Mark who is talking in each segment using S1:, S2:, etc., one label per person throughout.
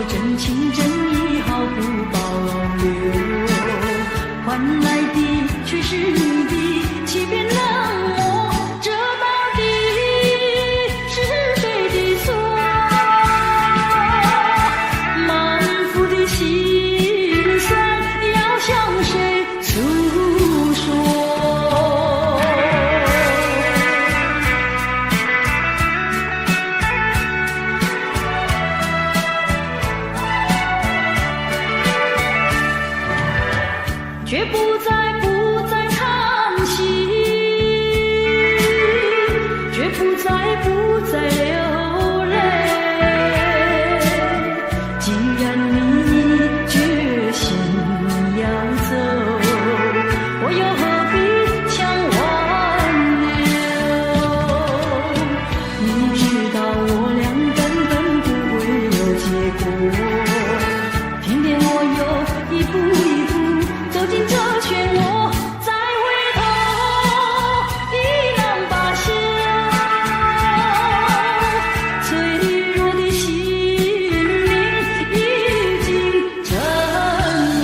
S1: 真情真意毫不保留，换来的却是你的欺骗冷漠，这到底是谁的错？满腹的心酸要向谁诉说？却不再叹息，却不再流泪。既然你决心要走，我又何必强挽留？你知道我俩根本不会有结果，偏偏我又一步一步走进这漩涡，再回头已难罢休。脆弱的心灵已经沉沦。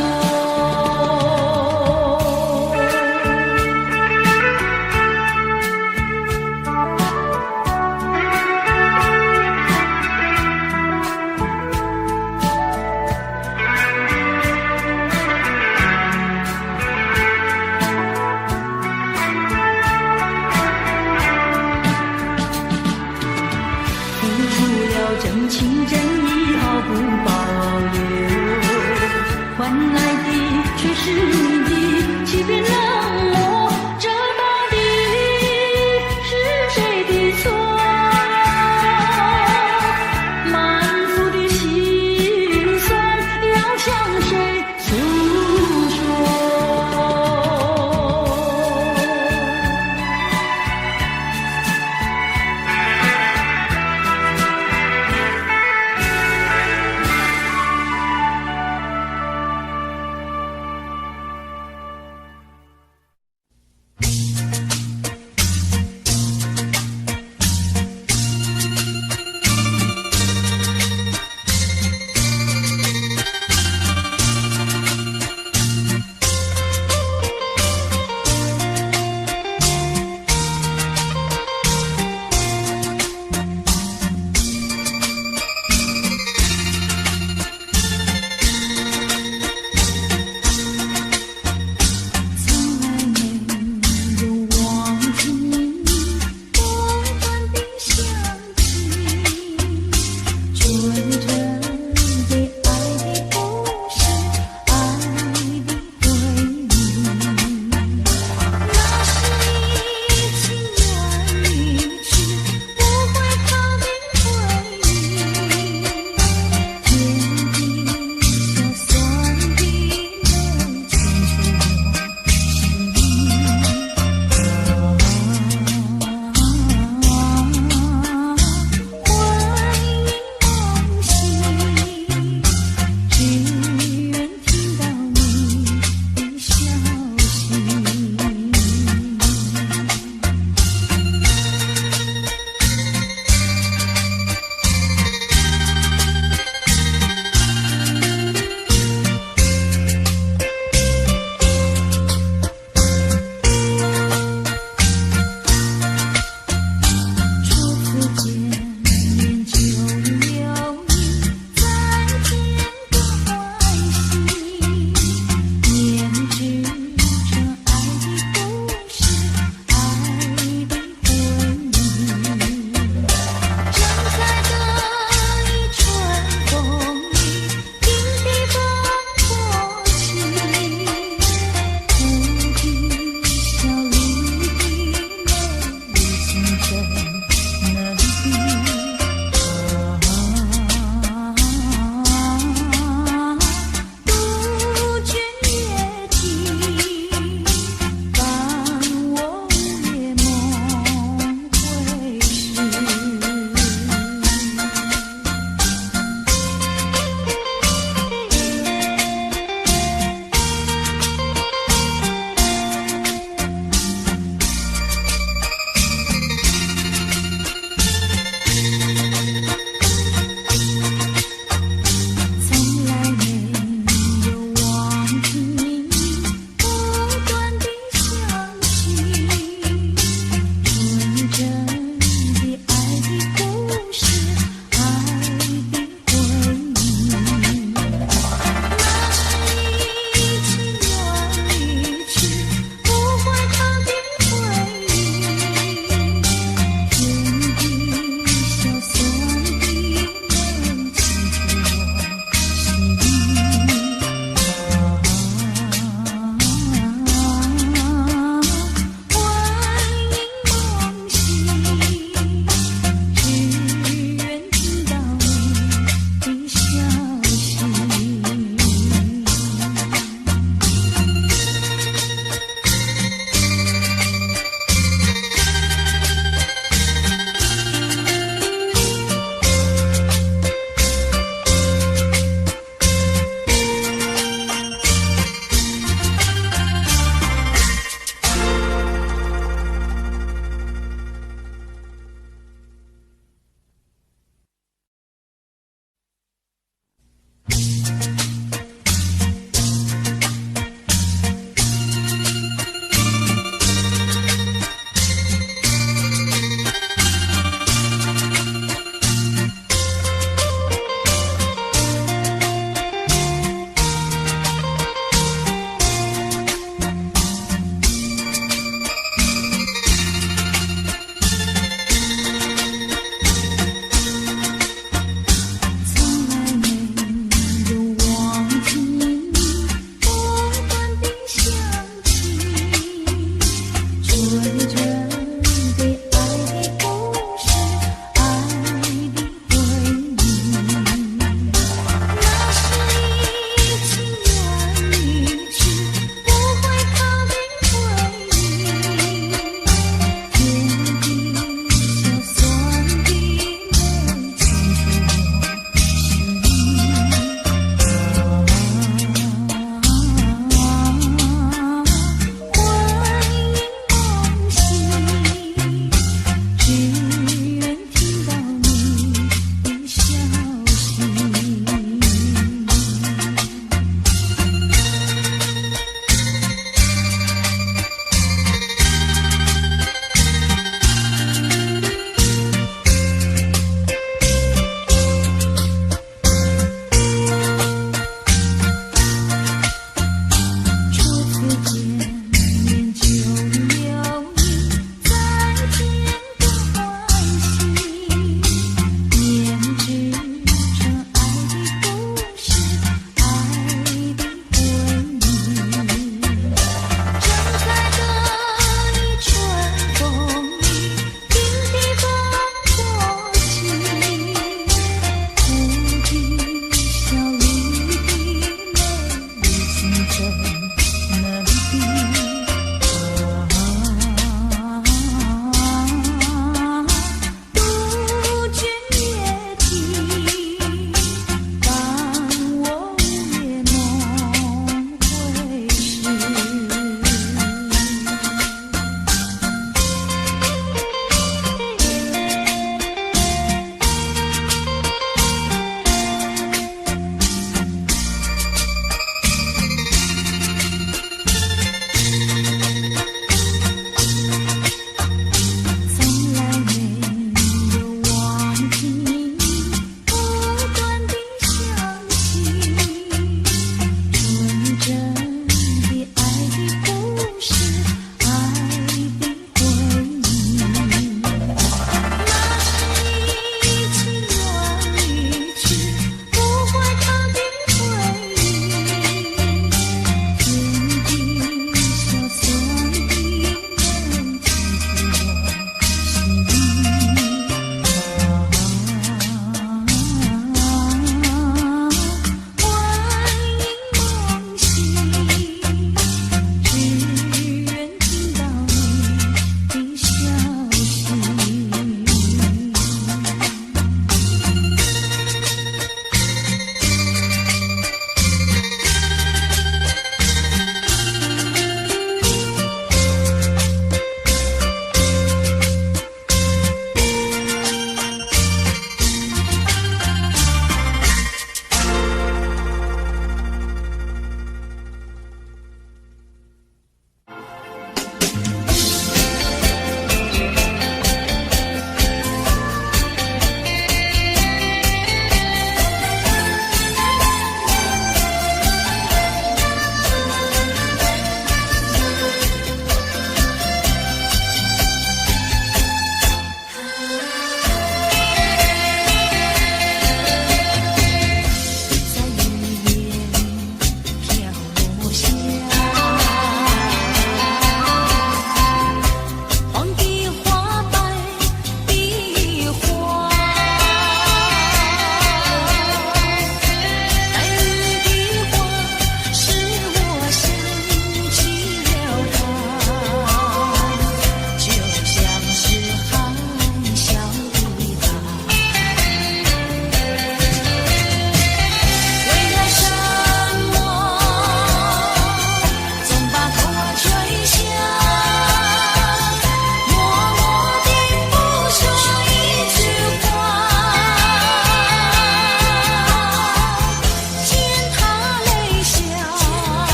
S1: 付出了真情真意毫不保留，换来的却是你的欺骗冷漠，这到底是谁的错？满腹的心酸要向谁诉说？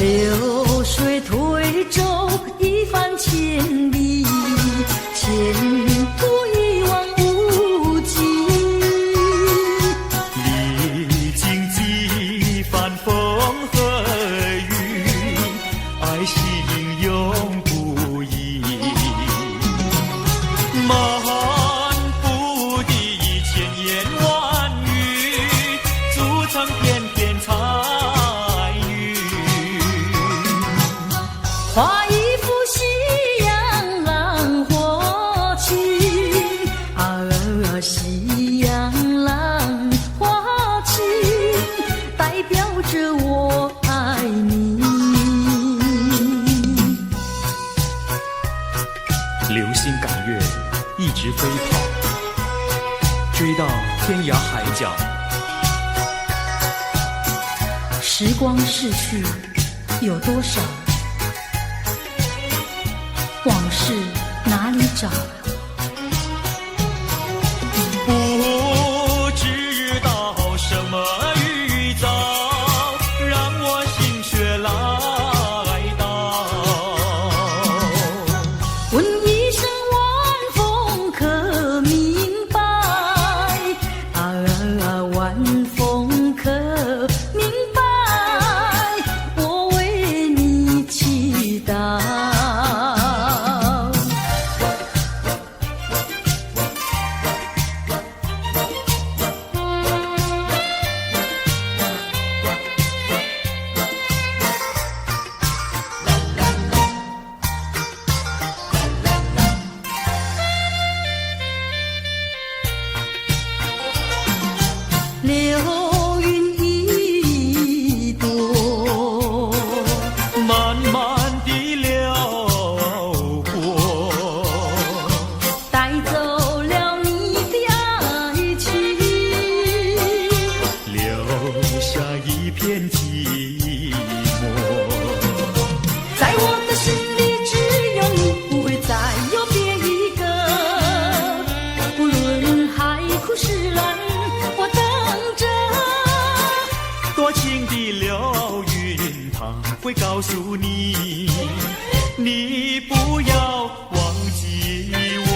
S1: 流水推舟一番千里，前途一望无际。
S2: 历经几番风和雨，爱心永不移。漫步的千言万语，组成片片彩云。
S1: 画一幅夕阳浪花情，夕阳浪花情，代表着我爱你。
S2: 流星赶月，一直飞跑，追到天涯海角。
S1: 时光逝去有多少？往事哪里找？
S2: 不知道什么预兆，让我心血来到。
S1: 问一声晚风可明白？晚风可明白？我为你祈祷。流云一朵，
S2: 慢慢地流过，
S1: 带走了你的爱情，
S2: 留下一片寂寞。
S1: 在我的心里只有你，不会再有别一个。不论海枯石烂，我等着。
S2: 多情的流云，它会告诉你，你不要忘记我。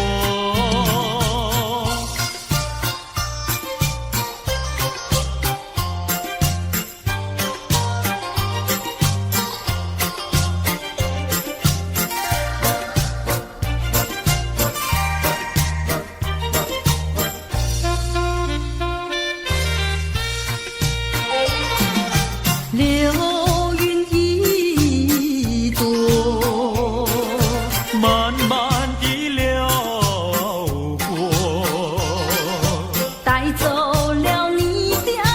S1: 流云一朵，
S2: 慢慢地流过，
S1: 带走了你的爱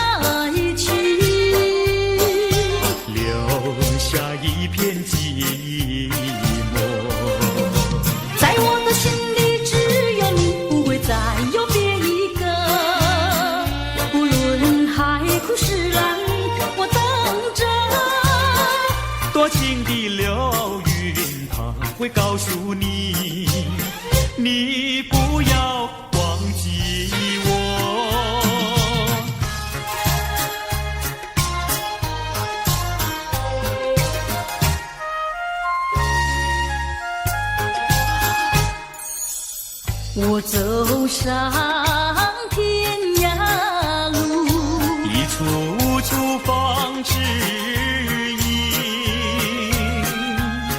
S1: 情，
S2: 留下一片寂寞。
S1: 在我的心里只有你，不会再有别一个。不论海枯石烂，我等着。
S2: 多情的流云，它会告诉你，你不要忘记我。
S1: 我走上天涯路，
S2: 一处处放指引，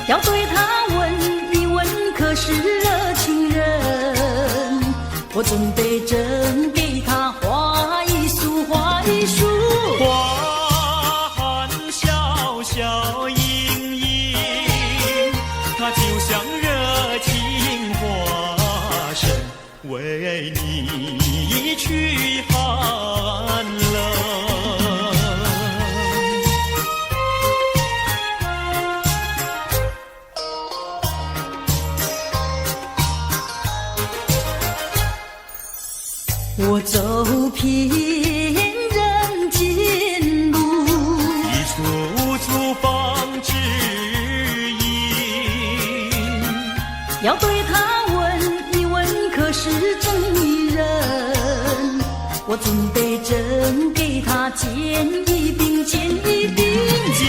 S1: 要对他问一问，可是热情人？我准备真给他画一束，画一束。
S2: 花含笑笑盈盈，它就像热情化身，为你驱寒冷。
S1: 我走遍人间路，
S2: 一处处放指引，
S1: 要对他问一问，可是真一人？我准备真给他见一冰，见一冰。
S2: 见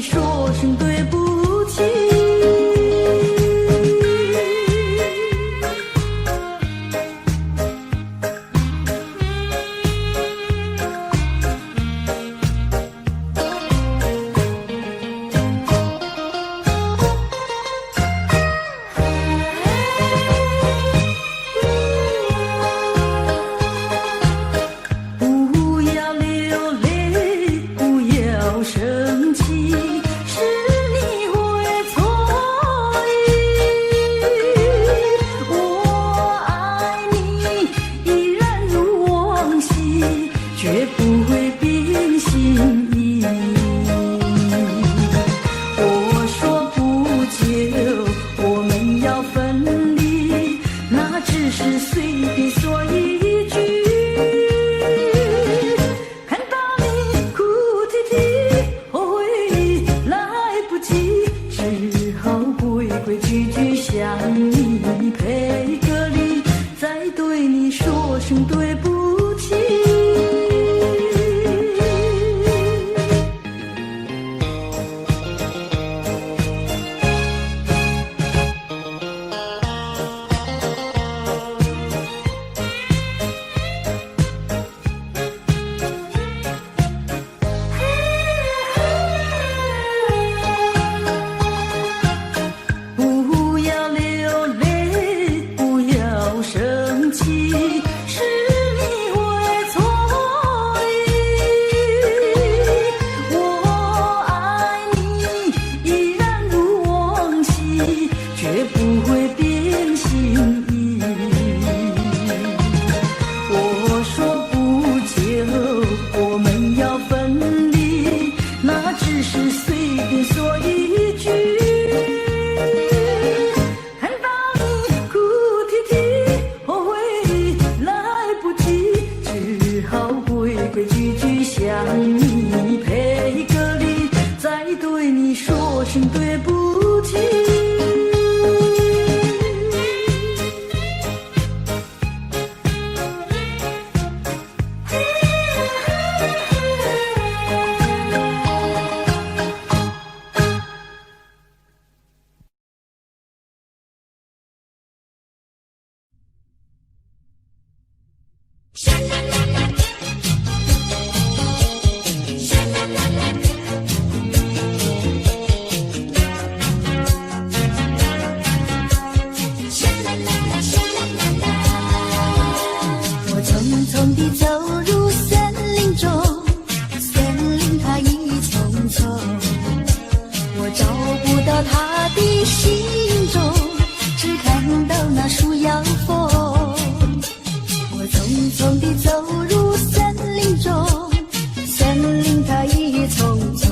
S1: 说声对不起。不要流泪，不要生气，是你会错意。我爱你依然如往昔，绝不会变心意。我说不久我们要分离，那只是随便说一句。看到你哭啼啼，后悔来不及，只好规规矩矩向你赔个礼，再对你说声对不起。不要流泪，不要生气，是你会错意。我爱你依然如往昔，绝不会变心意。我说不久我们要分离，那只是随便说一句。看到你哭啼啼，后悔来不及，只好规规矩矩向你赔个礼，再对你说声对不起。我匆匆地走入森林中，森林它一丛丛，我找不到它的行踪，只看到那树摇风。我匆匆地走入森林中，森林它一丛丛，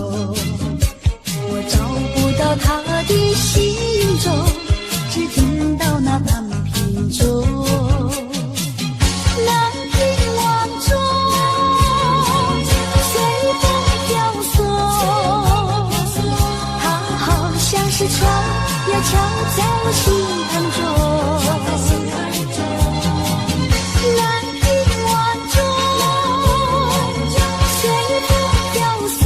S1: 我找不到它的行踪，只听到那旁瓶中。南屏晚钟随风飘送，它好像是船呀敲在我心坎中。南屏晚钟随风飘送，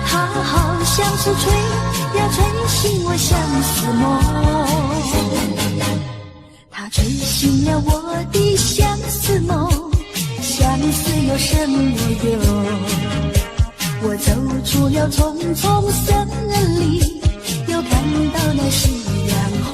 S1: 它好像是吹呀吹醒我相思梦。它吹醒了我的相思梦，相思有什么用？我走出了丛丛森林，又看到那夕阳红。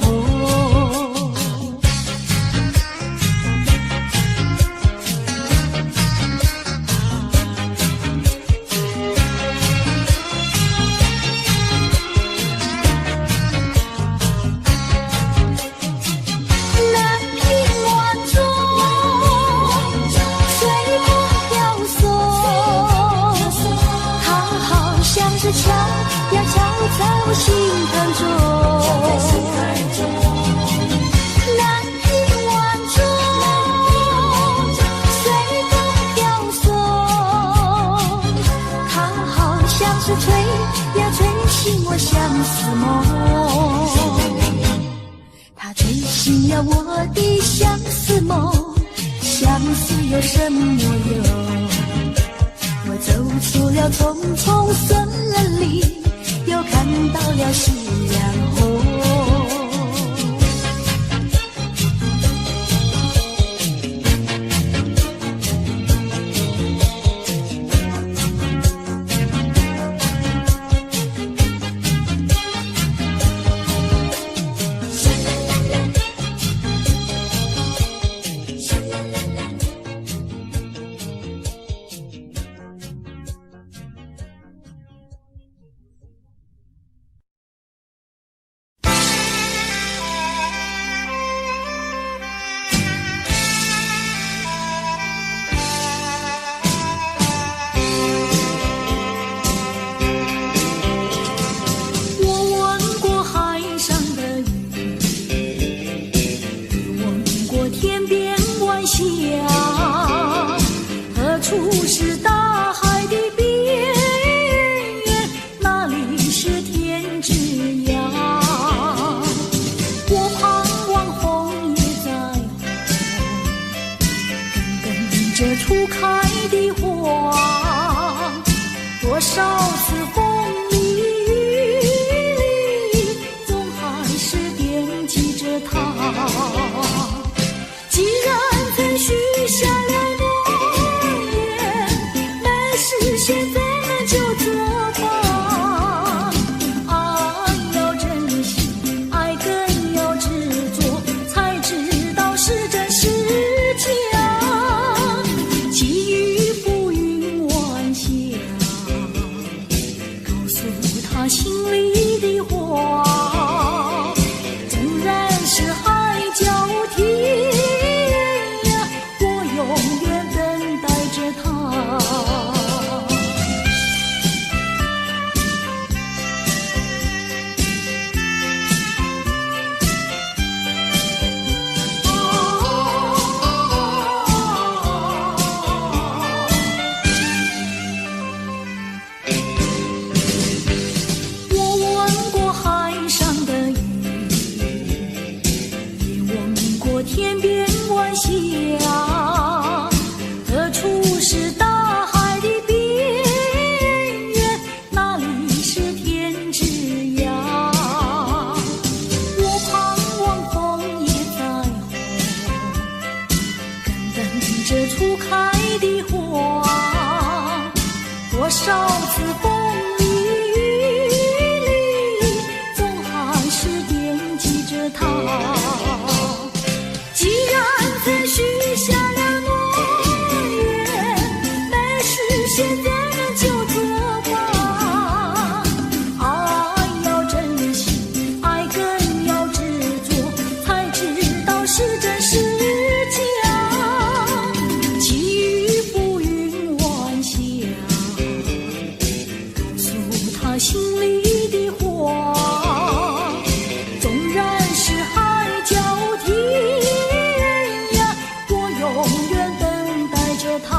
S1: 南屏晚钟随风飘送，它好像是敲呀敲在我心坎中。南屏晚钟随风飘送，它好像是吹呀吹醒我相思梦。它吹醒了我的相思梦，相思有什么用？我走诉了匆匆森林，又看到了夕阳红。何处是大海的边缘？哪里是天之涯？我盼望红叶在红，跟着初开的花，多少次风里雨里，总还是惦记着她。既然曾许下了诺言，没事现在们就作吧。爱要珍惜，爱更要执着，才知道是真是假。际遇浮云晚霞，告诉他心里的话，纵然是海角天天边晚霞，何处是大海的边缘？哪里是天之涯？我盼望红叶在红，等着初开的花，多少次风里雨里，总还是惦记着她。既然曾许下了诺言，没事现在们就作吧。爱要珍惜，爱更要执着，才知道是真是假。际遇浮云晚霞，告诉他心里的话，纵然是海角天永远等待着他。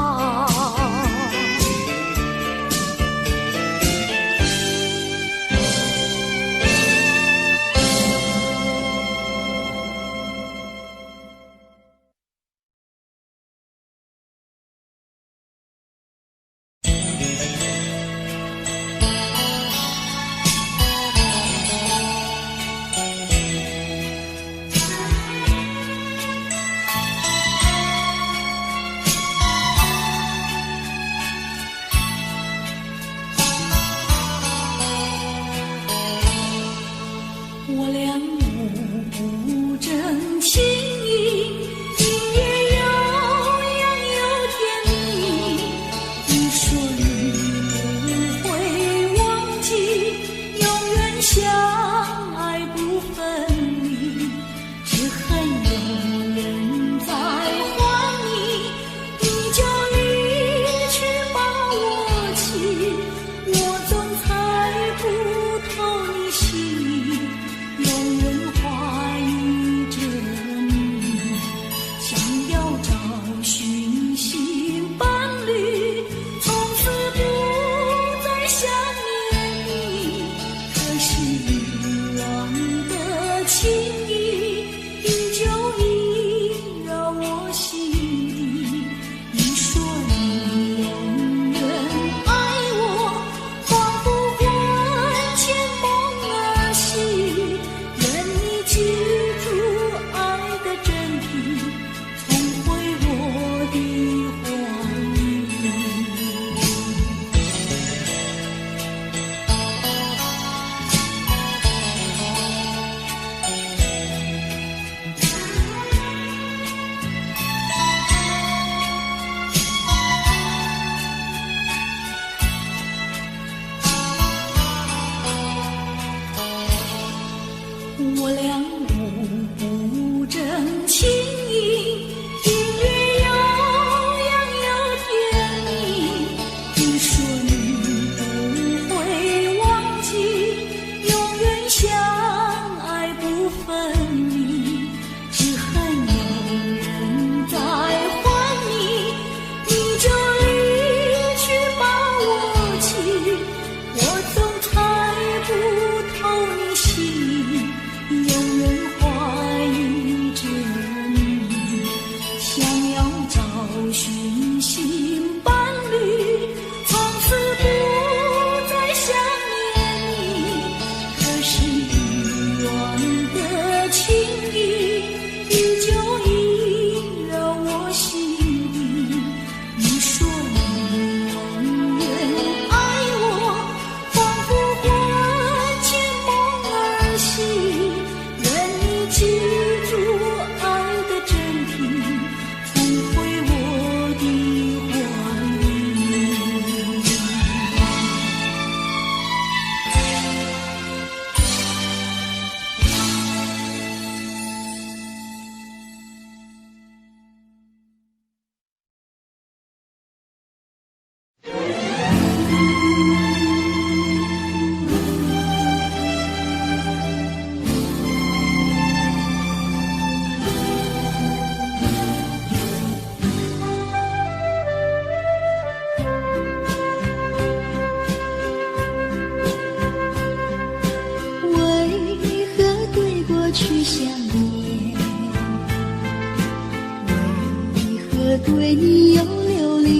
S1: 对你有留恋？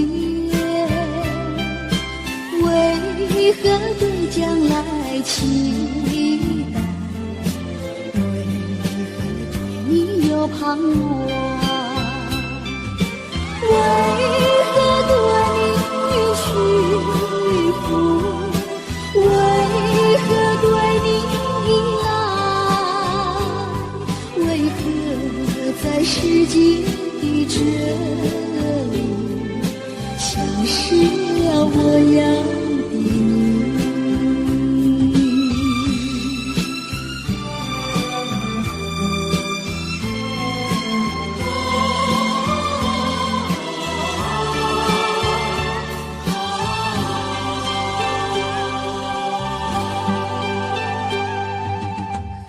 S1: 为何对将来期待？为何对你有盼望？为何对你屈服？为何对你依赖？为何在世界的这里消失了我要的你？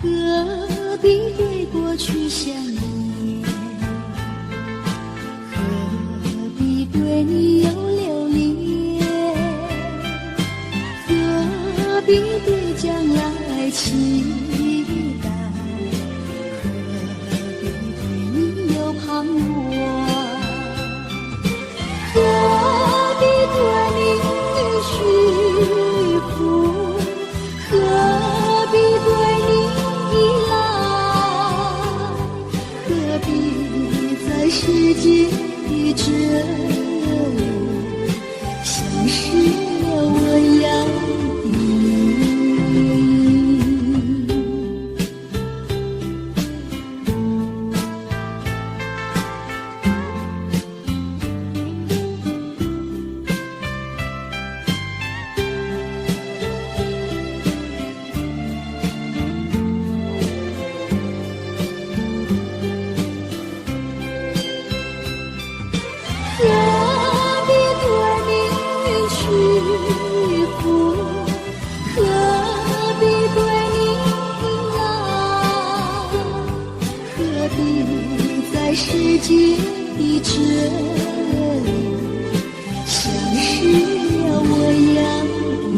S1: 何必对过去想念？何必对你有留恋？何必对将来期待？何必对你有盼望？何必对你屈服？何必对你依赖？何必在世界的这里消失了我要的你？何必对你屈服？何必对你依赖？何必在世界的这里消失了我要的你？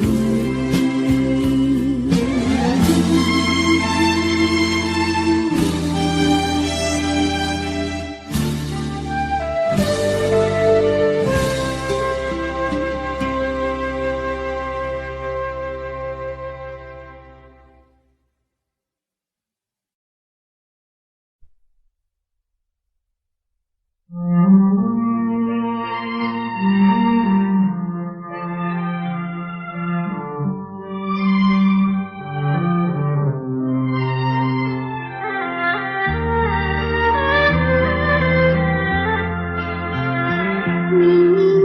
S1: 冥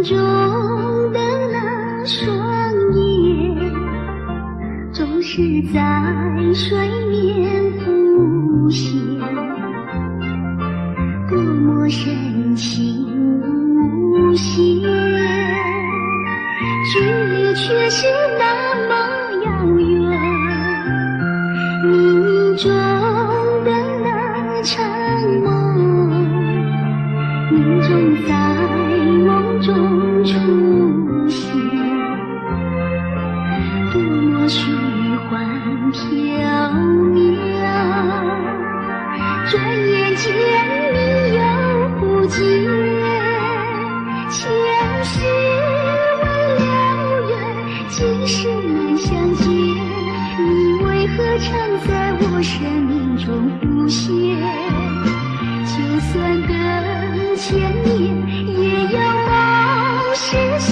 S1: 中的那双眼，总是在水面浮现，多么深情无限，距离却是那么遥远。冥中的那场梦，你总在梦中出现，多么虚幻缥缈，转眼间你又不见。前世未了缘，今生难相见，你为何常在我生命中浮现？就算等千年，也要梦实现。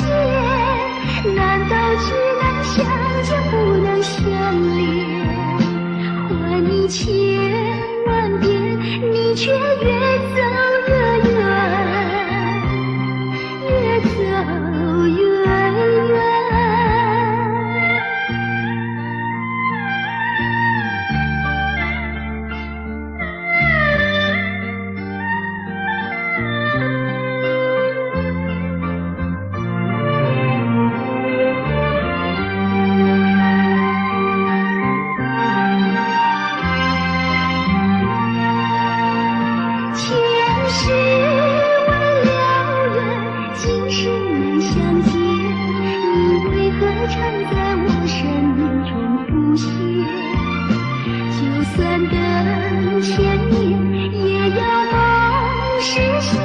S1: 难道只能相见不能相恋？还你千万遍，你却越走越远，越走越远。实现。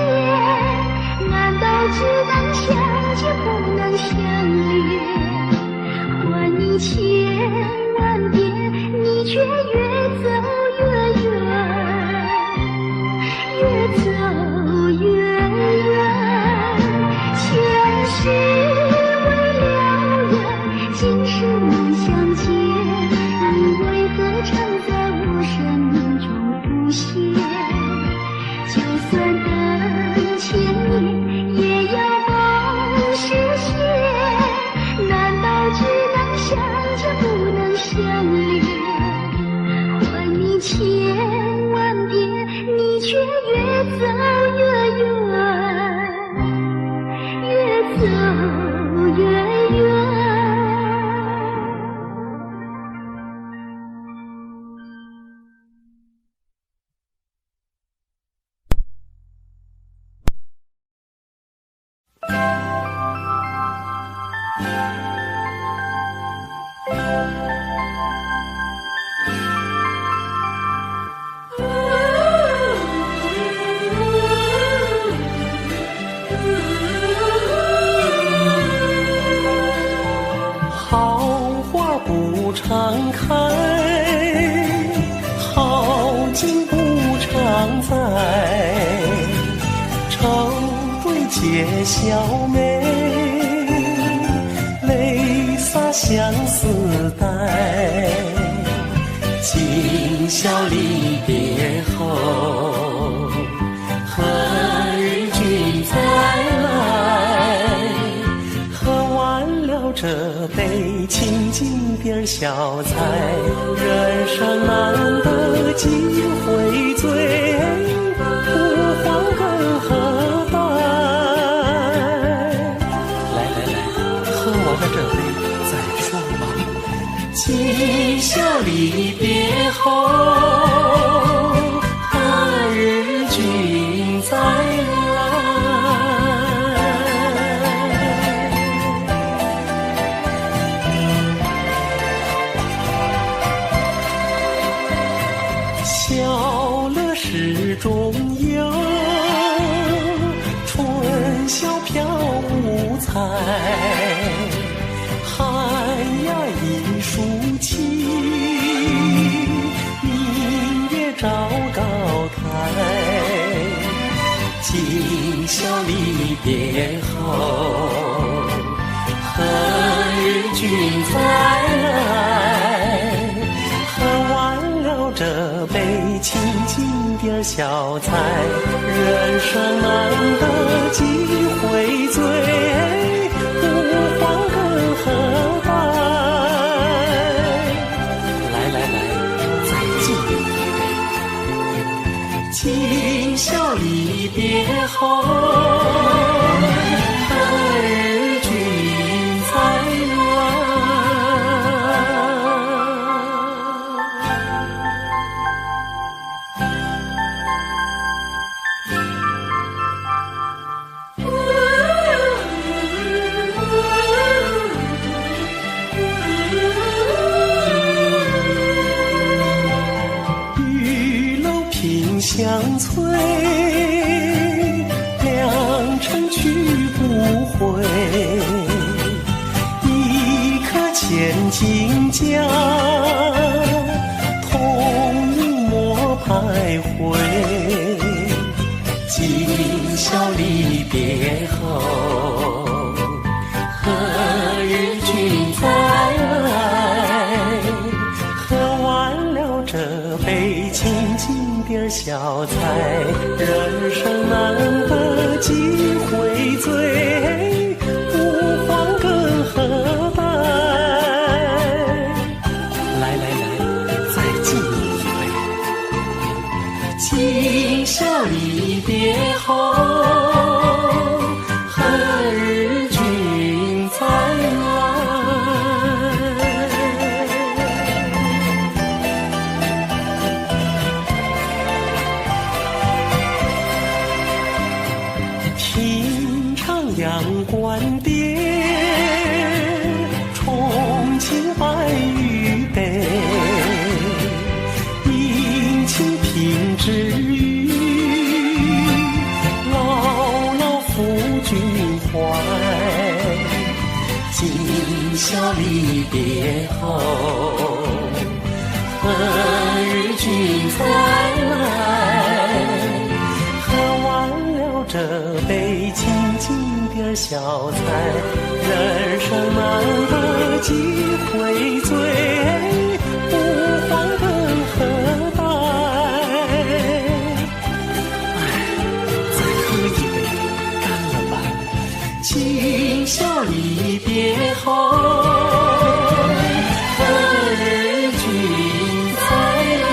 S3: 好花不常开，好景不常在，愁对解笑眉，泪洒相思带。今宵离别后，何日君再来？喝完了这杯清静点小菜，人生难得几回醉，不欢更何待？来，喝完了这杯再说吧。今宵离别后，何日君再来？笑乐始终有，春宵飘无猜。寒鸦一树栖，明月照高台。今宵离别后，何日君再来？喝完了这杯清静点小菜，人生难得几回醉，不欢更何待？来，再敬一杯。今宵离别后，何日君再来？相催，良辰去不回，一颗千金家，同饮莫徘徊。今宵离别后，何日君再来？喝完了这杯清静点小菜，人生难得几回醉，不欢更何待？来，再敬你一杯。今宵离别后，何日君再来？听唱阳关蝶，重庆白玉杯，殷勤品之余，牢牢抚君怀。今宵离别后，何日君再来？喝完了这杯清静点小菜，人生难得几回醉，不欢更何待？再喝一杯，干了吧。今宵离别后，何日君再来？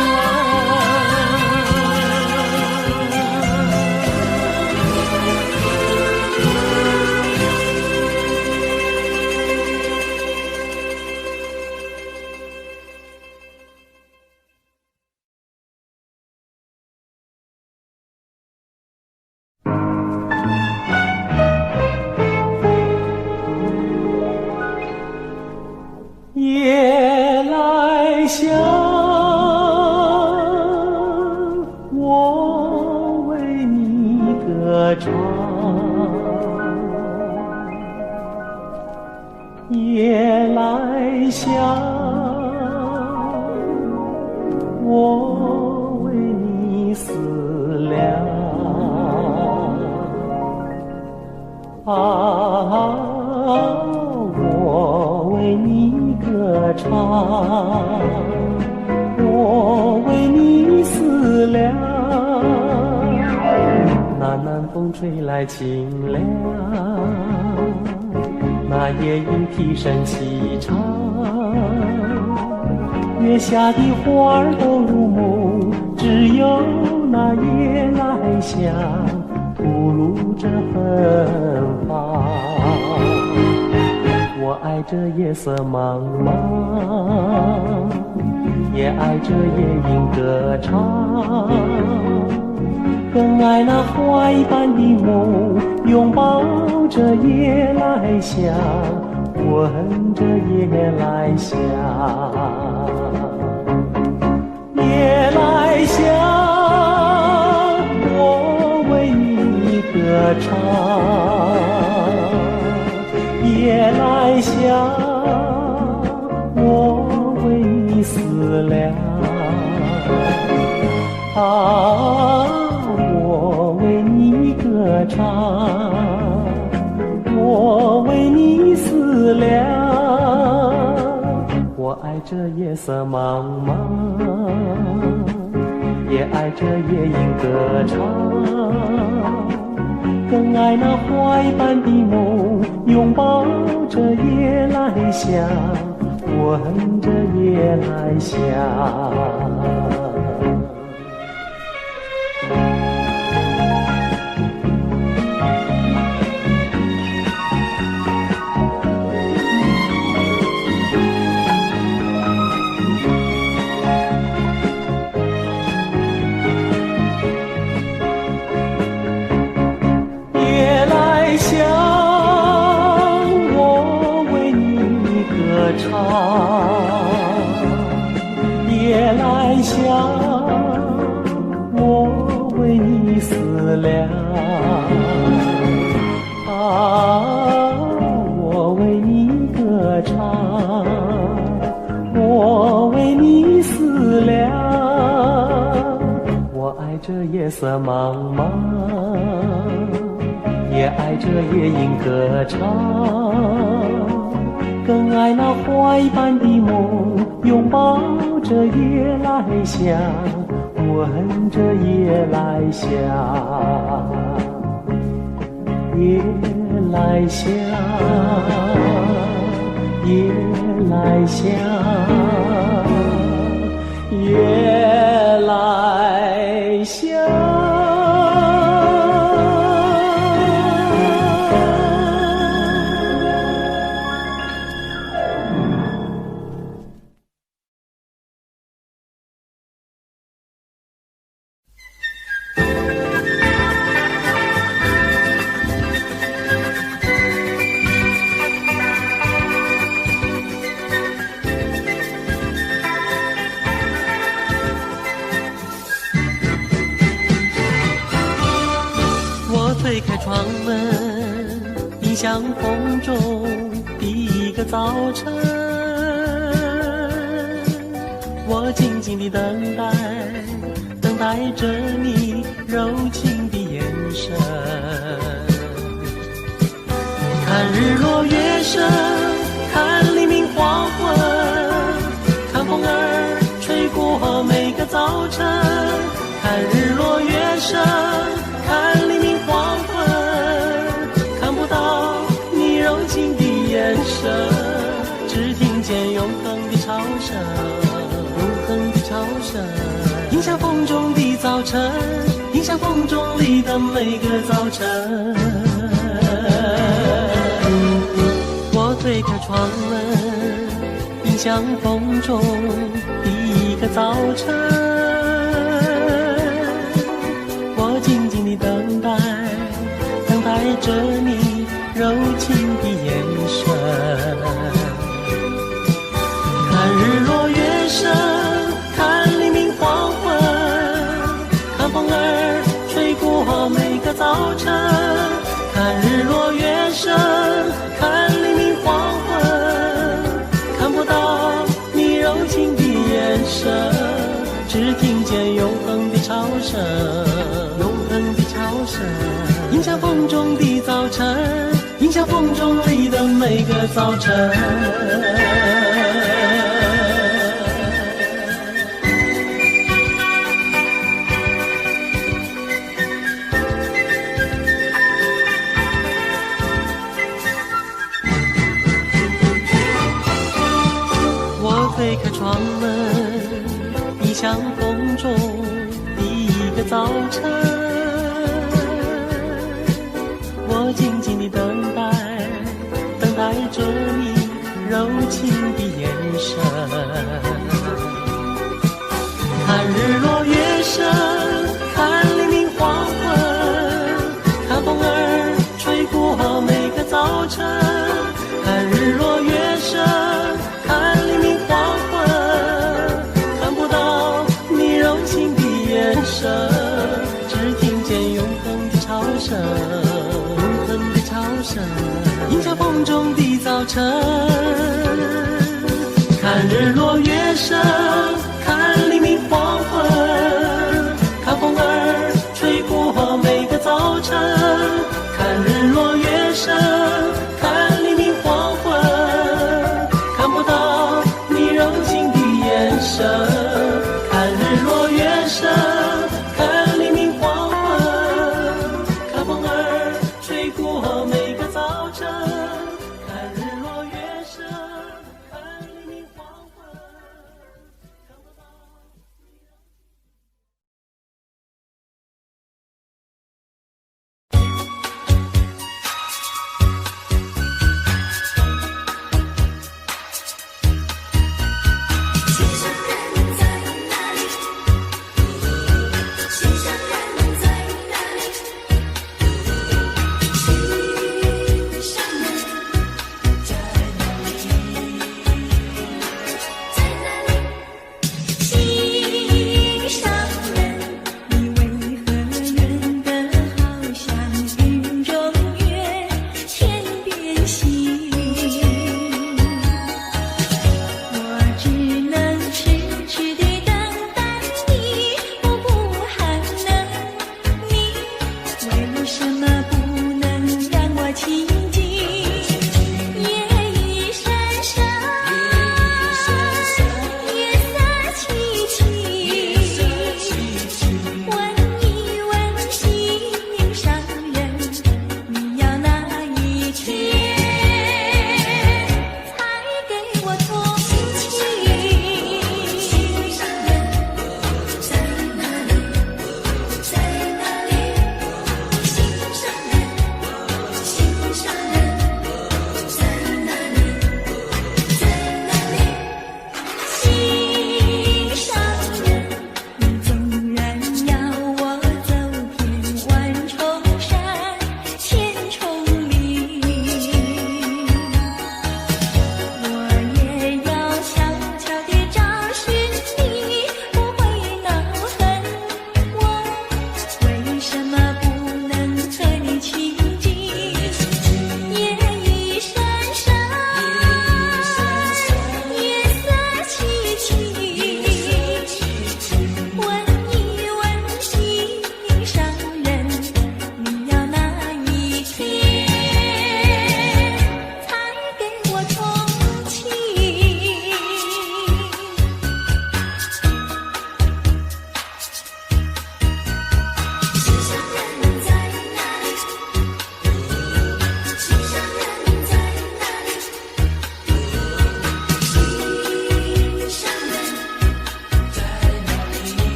S3: 香，我为你歌唱。夜来香，我为你思量。我为你歌唱，我为你思量。那南风吹来清凉，那夜莺啼声细唱，月下的花儿都入梦，只有那夜来香吐露着芬芳。我爱这夜色茫茫，也爱这夜莺歌唱，更爱那花一般的梦，拥抱着夜来香，闻着夜来香。夜来香，我为你歌唱。夜来香，我为你思量。我为你歌唱，我为你思量。我爱这夜色茫茫，也爱这夜莺歌唱，更爱那花一般的梦，拥抱着夜来香，闻着夜来香。夜来香，我为你思量。我为你歌唱，我为你思量。我爱这夜色茫茫，也爱这夜莺歌唱，更爱那花一般的梦，拥抱着夜来香，闻着夜来香。夜来香，夜来香，夜来香。推开窗门，迎向风中第一个早晨。我静静地等待，等待着你柔情的眼神。看日落月升，看黎明黄昏，看风儿吹过每个早晨。看日落月升，看黎明黄昏，看不到你柔情的眼神，只听见永恒的潮声，永恒的潮声，迎向风中的早晨，迎向风中里的每个早晨。我推开窗门，迎向风中第一个早晨。静静地等待，等待着你柔情的眼神。看日落月升，每个早晨。推开窗门，迎向风中第一个早晨。我静静地等待，等待着你柔情的眼神。看日落月升，看黎明黄昏，看风儿吹过每个早晨。看日落月升，看黎明黄昏，看不到你柔情的眼神，只听见永恒的潮声，永恒的潮声，迎向风中的早晨。看日落月升，看黎明黄昏，看风儿吹过每个早晨。看日落月升，看黎明黄昏，看不到你柔情的眼神。看日落月升，看黎明黄昏，看风儿吹过每个早晨。看日落月升，看黎明黄昏，看不到。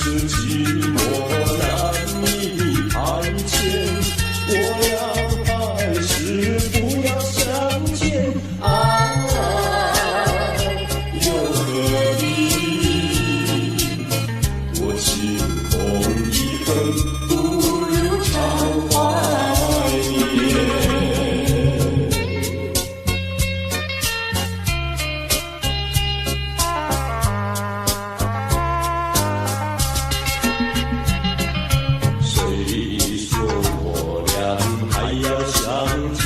S3: 是寂寞难以排遣，我要还是不要相见？又何必？我情空一恨，不如常怀念。谁说我俩还要相见？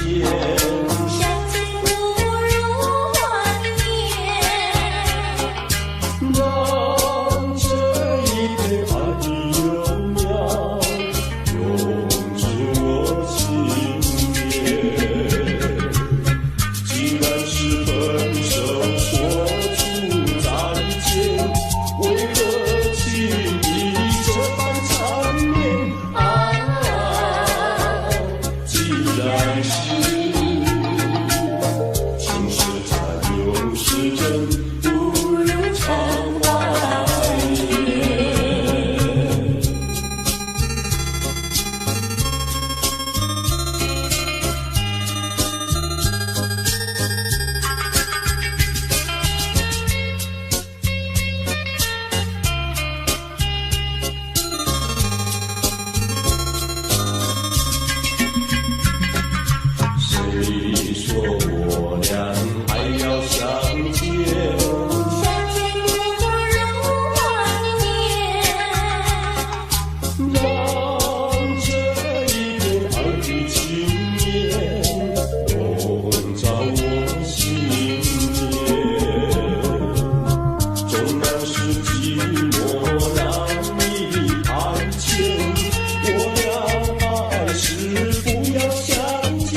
S1: 相见不如怀念。
S3: 让这一片爱的幼苗永驻我心田。既然是分手说出再见，为何情意这般缠绵？既然是情是假又是真，不如常怀念。谁说我俩还要相见？
S1: 相见不如怀念。
S3: 让这一片爱的情念笼罩我心田。纵然是寂寞难以排遣，我俩还是不要相见。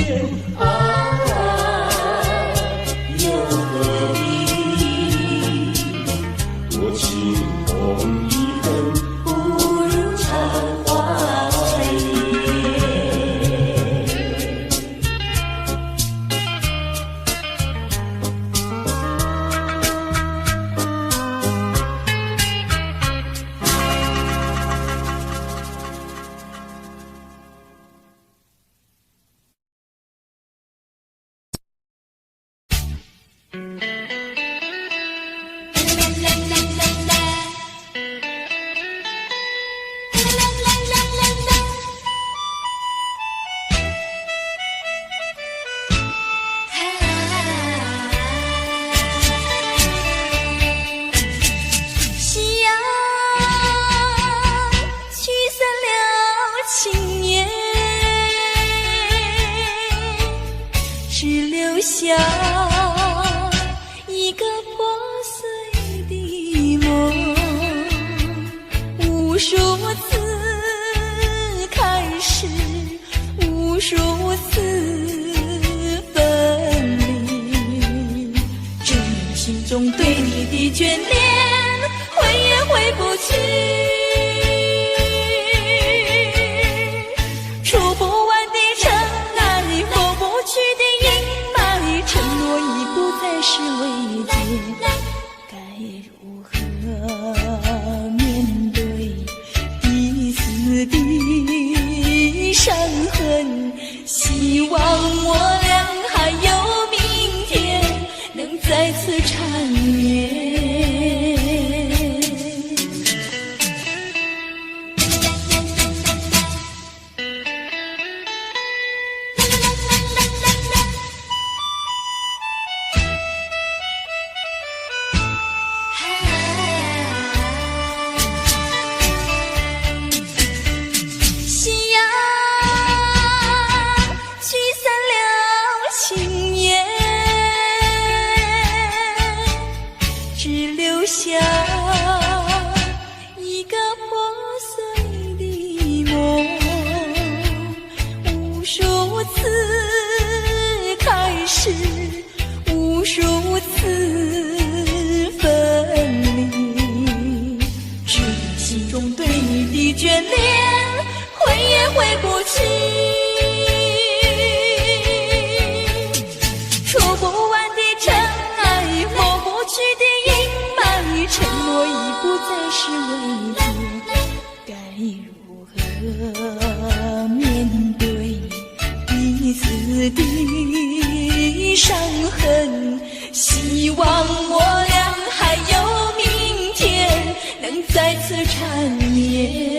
S3: 又何必？我情空一恨，不如常怀念。
S1: 夕阳驱散了情念，只留下一个破碎的梦。无数次开始，无数次分离，这心中对你的眷恋，回也回不去。触不完的尘埃，抹不去的阴霾，承诺已不再是慰藉，该如何面对彼此的伤痕？希望我俩还有明天，能再次缠绵。夕阳驱散了情念，只留下一个破碎的梦。无数次开始，无数次分离，是心中对你的眷恋，回也回不去。触不完的尘埃，抹不去的阴霾，承诺已不再是慰藉，如何面对彼此的伤痕？希望我俩还有明天，能再次缠绵。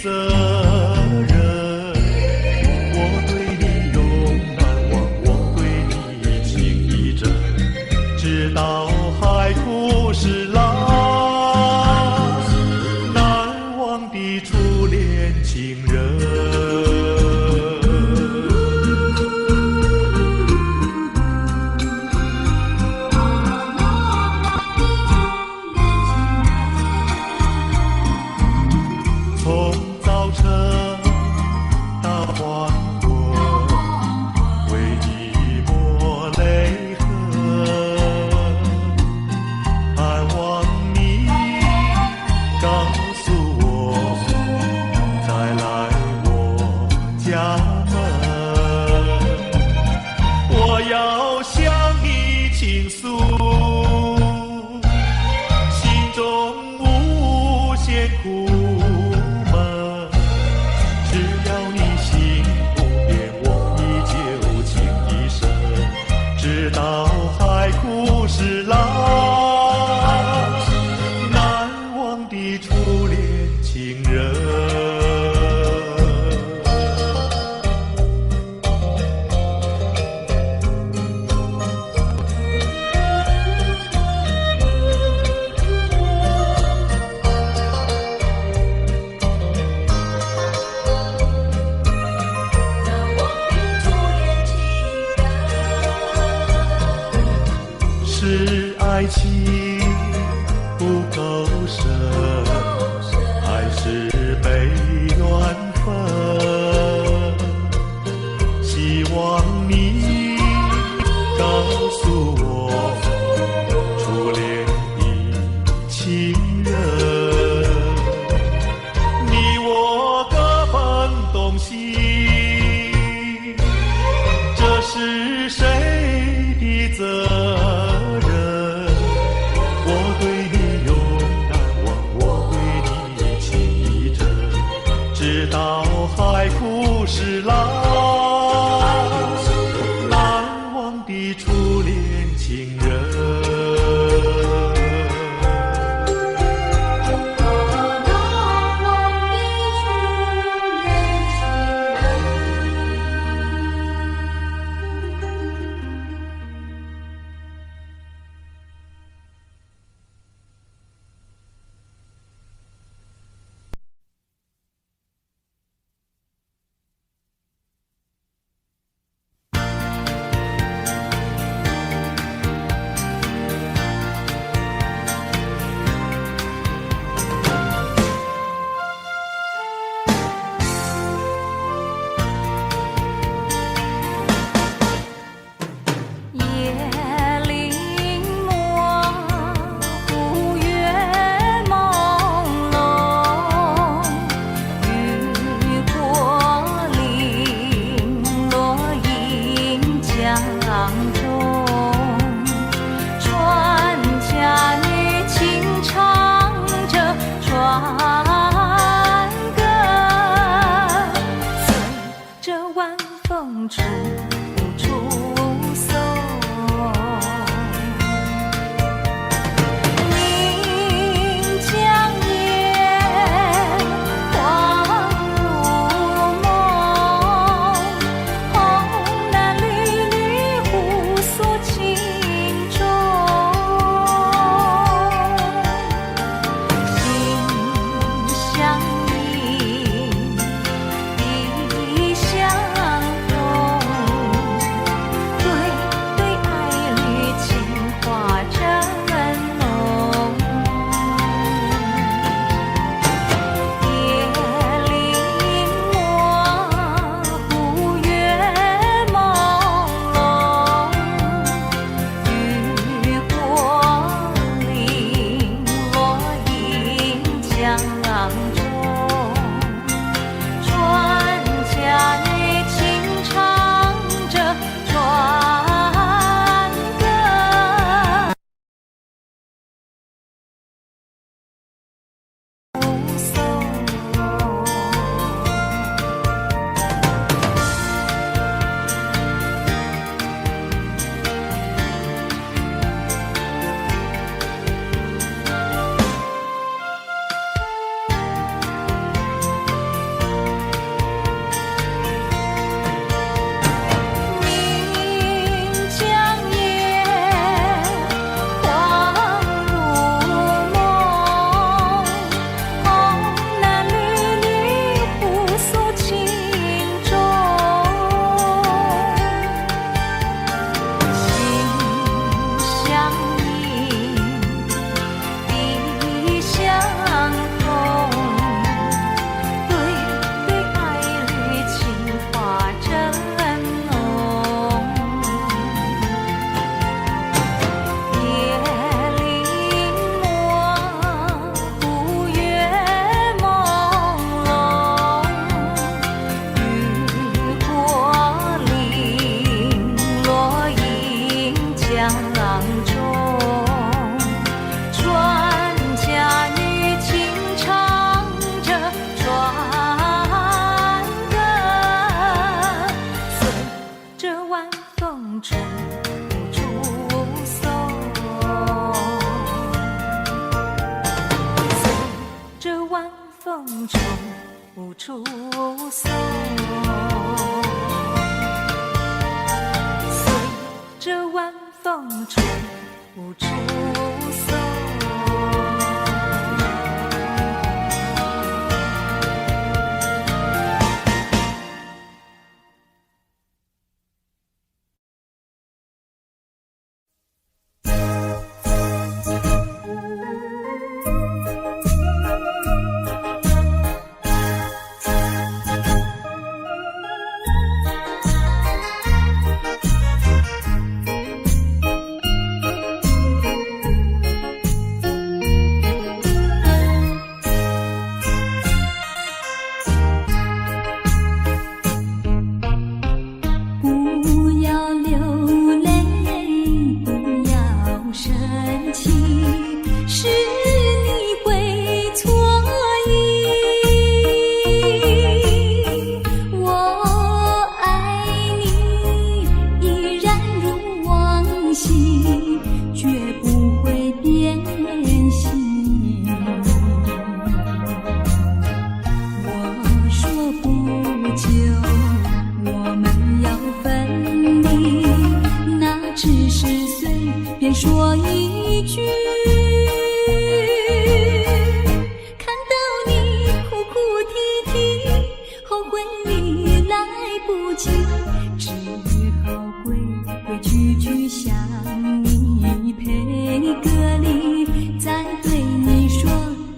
S2: 责任。我对你永难忘，我对你情意真，直到海枯石烂，难忘的初恋情人。从早晨到黄昏，为你抹泪痕，盼望你告诉我，再来我家门，我要向你倾诉心中无限苦闷，只要你心不变，我依旧情一生，直到海枯石烂，难忘的初恋情人。是爱情不够深，还是被缘分？希望你告诉我，初恋的情人，你我各奔东西，这是谁的责任？我对你永难忘，我对你情意真，直到海枯石烂，难忘的初恋情人。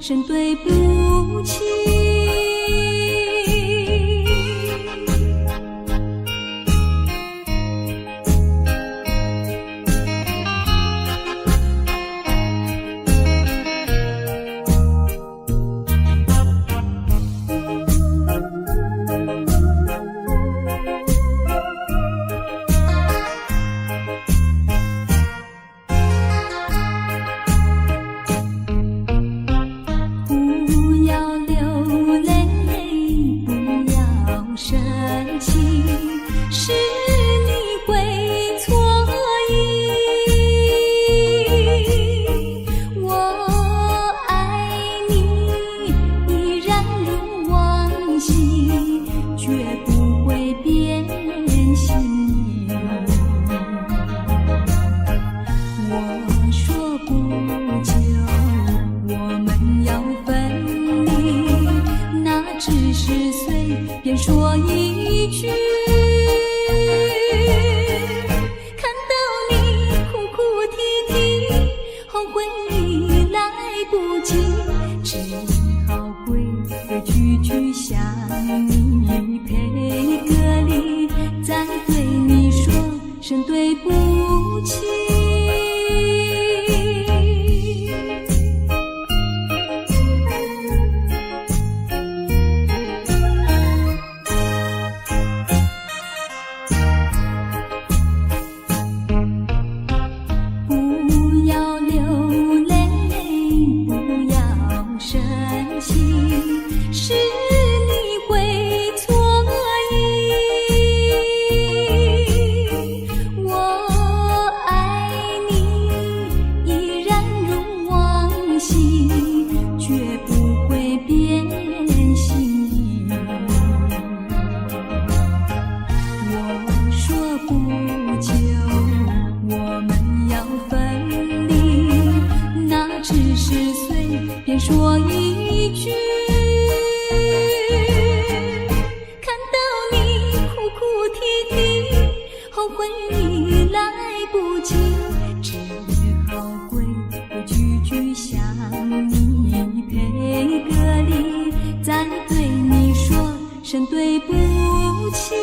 S1: 声对不起。说一句，看到你哭哭啼啼，后悔已来不及，只好规规矩矩向你赔个礼，再对你说声对不起。说一句，看到你哭哭啼啼，后悔已来不及，只好规规矩矩向你赔个礼，再对你说声对不起。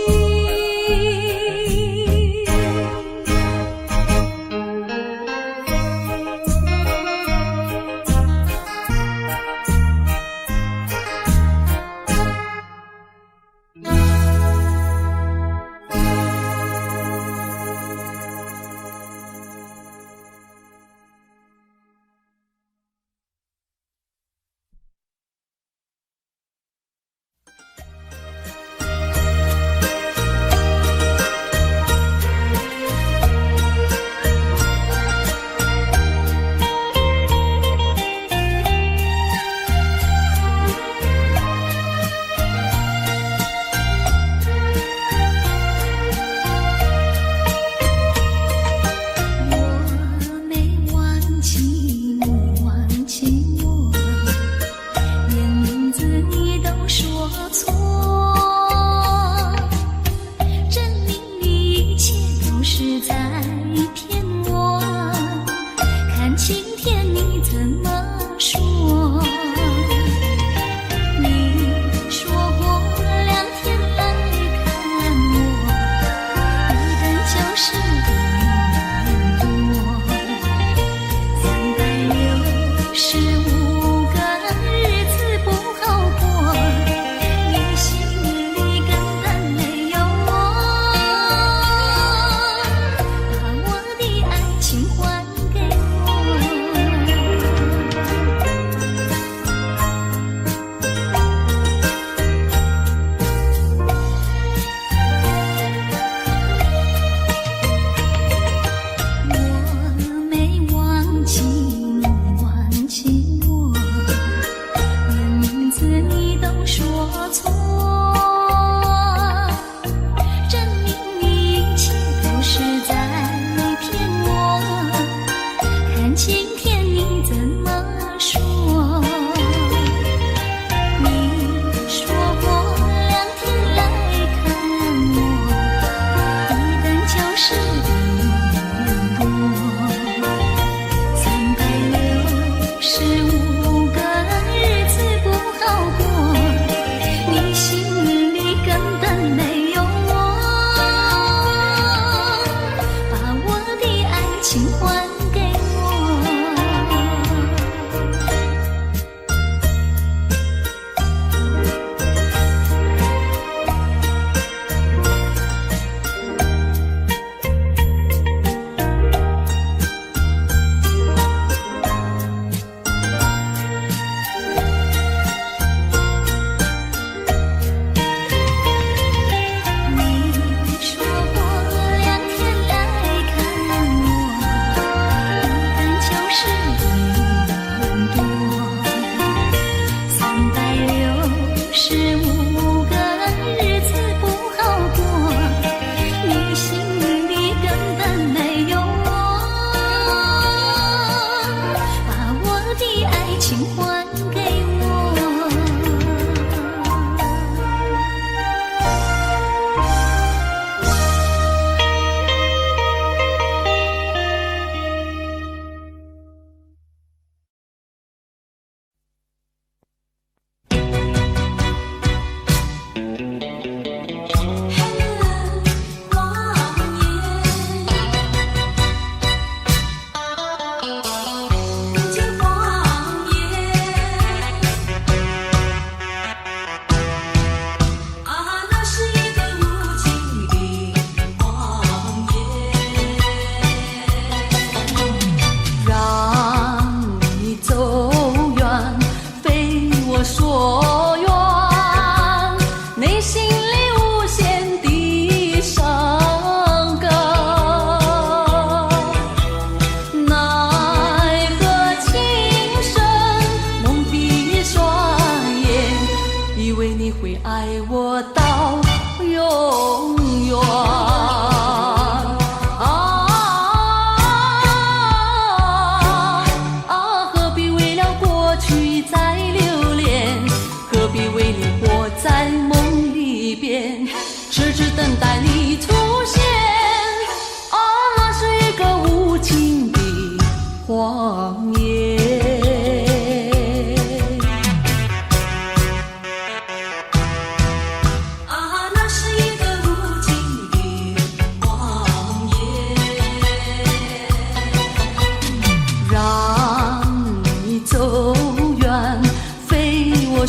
S1: 情还给我。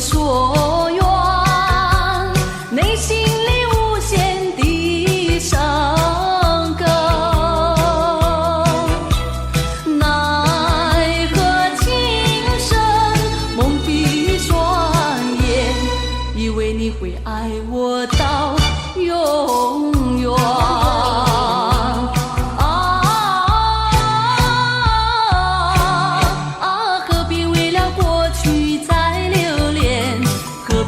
S1: 所愿，内心里无限的伤感，奈何情深蒙蔽双眼，以为你会爱我到永远。何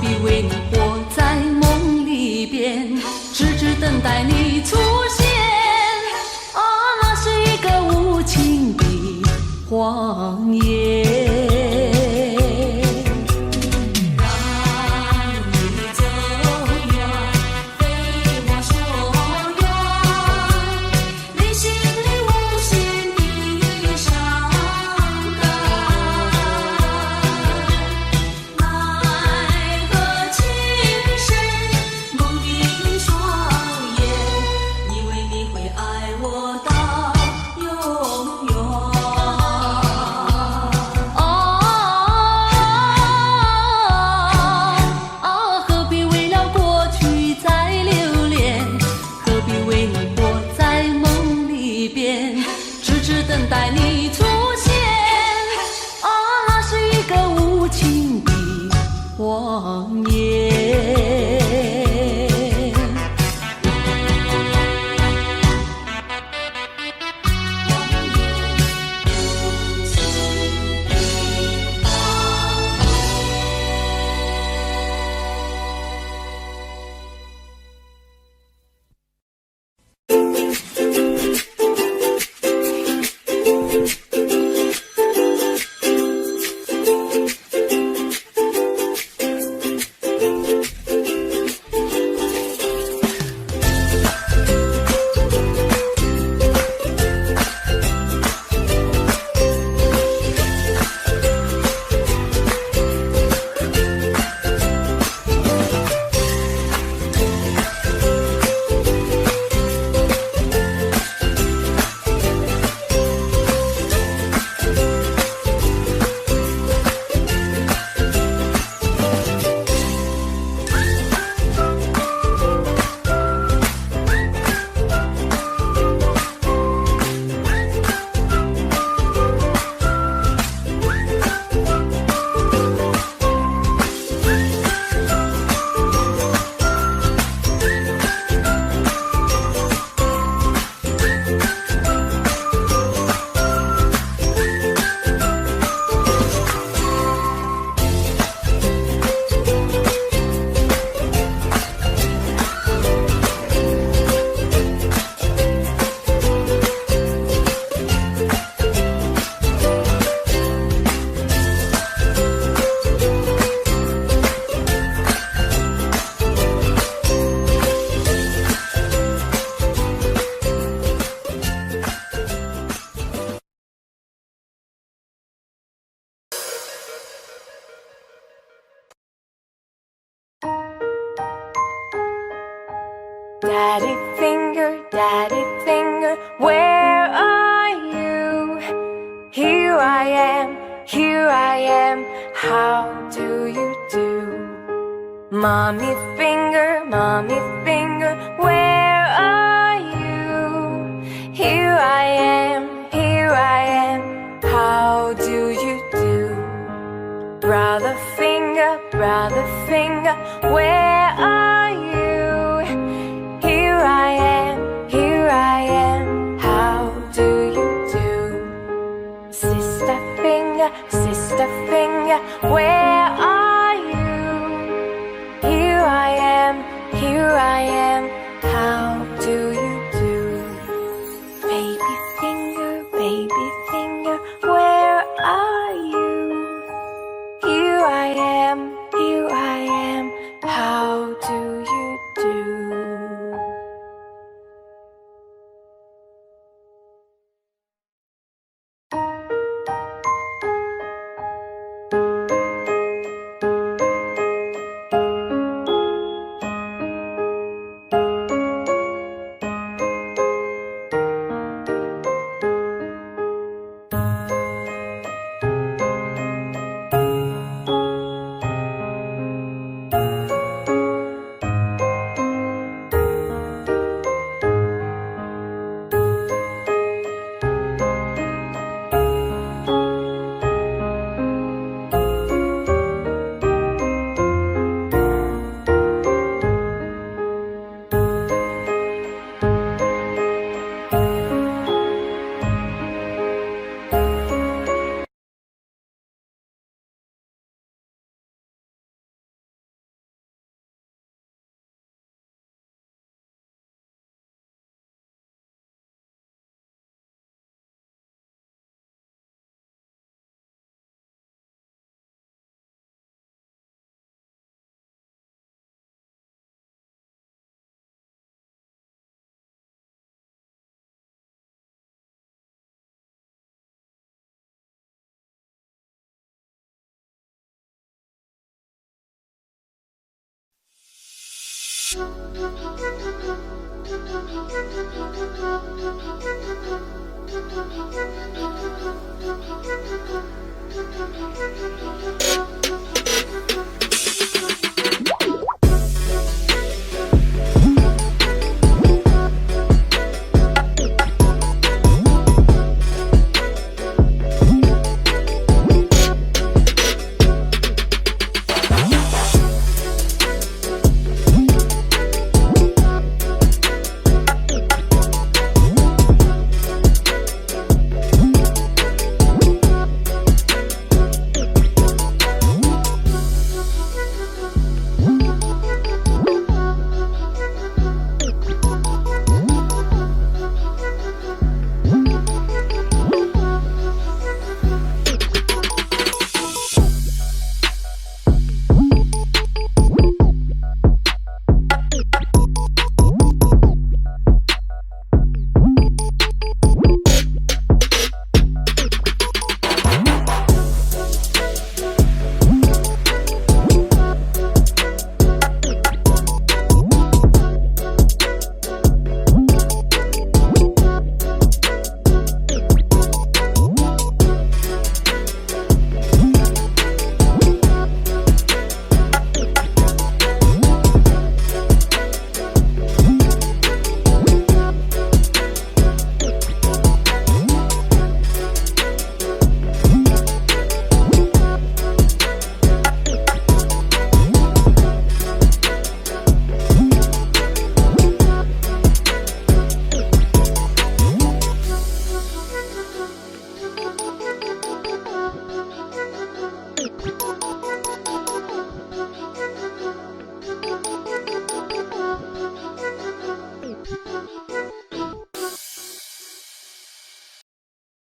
S4: Daddy finger, where are you? Here I am, how do you do? Mommy finger, where are you? Here I am, how do you do? Brother finger, where are you? Here I am, how do you do? Sister finger, where are you? Here I am, how do you do? Baby finger, where are you? Here I am, how do you do?